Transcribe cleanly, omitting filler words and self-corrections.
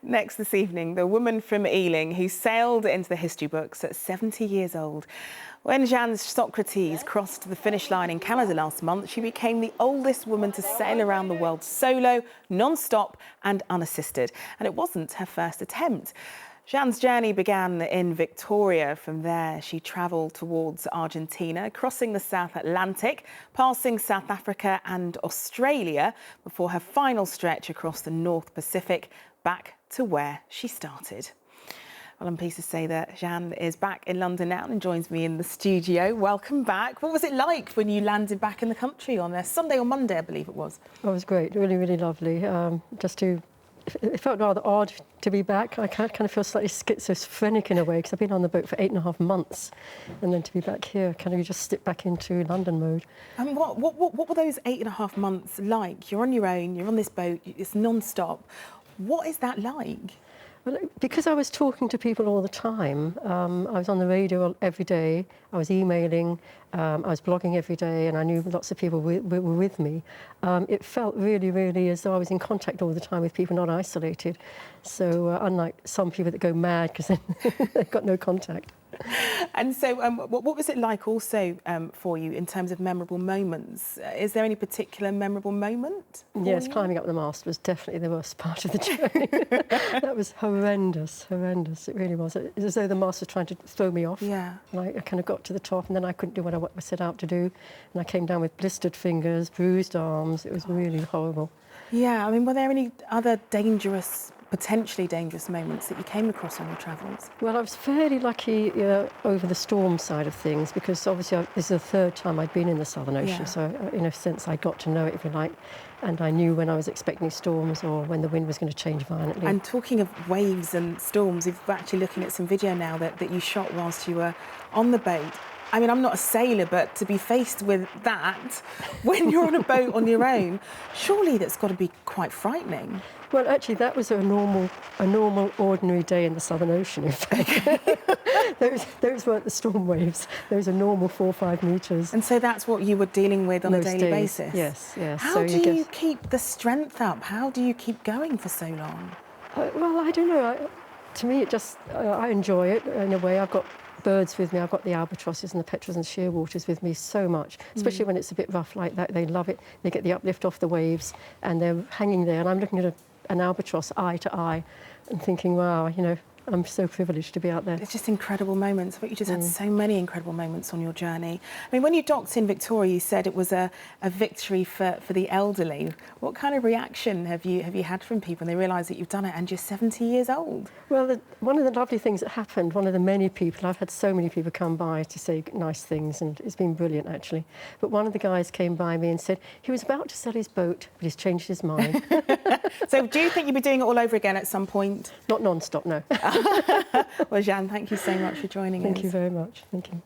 Next this evening, the woman from Ealing who sailed into the history books at 70 years old. When Jeanne Socrates crossed the finish line in Canada last month, she became the oldest woman to sail around the world solo, non-stop and unassisted. And it wasn't her first attempt. Jeanne's journey began in Victoria. From there, she travelled towards Argentina, crossing the South Atlantic, passing South Africa and Australia, before her final stretch across the North Pacific, back to where she started. Well, I'm pleased to say that Jeanne is back in London now and joins me in the studio. Welcome back. What was it like when you landed back in the country on a Sunday or Monday, I believe it was? Oh, it was great, really, really lovely. It felt rather odd to be back. I kind of feel slightly schizophrenic in a way because I've been on the boat for 8.5 months, and then to be back here, kind of you just slip back into London mode. And what were those 8.5 months like? You're on your own, you're on this boat, it's non-stop. What is that like? Well, because I was talking to people all the time, I was on the radio every day, I was emailing, I was blogging every day, and I knew lots of people were with me. It felt really, really as though I was in contact all the time with people, not isolated. So unlike some people that go mad because they've got no contact. And so what was it like also for you in terms of memorable moments? Is there any particular memorable moment? Yes, climbing up the mast was definitely the worst part of the journey. That was horrendous, horrendous. It really was. It was as though the mast was trying to throw me off. Yeah. Like I kind of got to the top and then I couldn't do what I set out to do. And I came down with blistered fingers, bruised arms. It was really horrible. Yeah, I mean, were there any other potentially dangerous moments that you came across on your travels? Well, I was fairly lucky over the storm side of things because obviously this is the third time I'd been in the Southern Ocean. Yeah. So in a sense I got to know it, if you like, and I knew when I was expecting storms or when the wind was going to change violently. And talking of waves and storms, we're actually looking at some video now that you shot whilst you were on the boat. I mean, I'm not a sailor, but to be faced with that when you're on a boat on your own, surely that's got to be quite frightening. Well, actually, that was a normal, ordinary day in the Southern Ocean, in fact. those weren't the storm waves. Those are normal 4 or 5 metres. And so that's what you were dealing with on a daily basis? Yes, yes. How do you keep the strength up? How do you keep going for so long? Well, I don't know. To me, I enjoy it in a way. I've got birds with me. I've got the albatrosses and the petrels and shearwaters with me so much, especially when it's a bit rough like that. They love it. They get the uplift off the waves and they're hanging there. And I'm looking at an albatross eye to eye and thinking, wow, you know, I'm so privileged to be out there. It's just incredible moments. But you just had so many incredible moments on your journey. I mean, when you docked in Victoria, you said it was a victory for the elderly. What kind of reaction have you had from people when they realise that you've done it and you're 70 years old? Well, one of the lovely things that happened, one of the many people, I've had so many people come by to say nice things, and it's been brilliant, actually. But one of the guys came by me and said he was about to sell his boat, but he's changed his mind. So do you think you'll be doing it all over again at some point? Not non-stop, no. Well, Jeanne, thank you so much for joining us. Thank you very much. Thank you.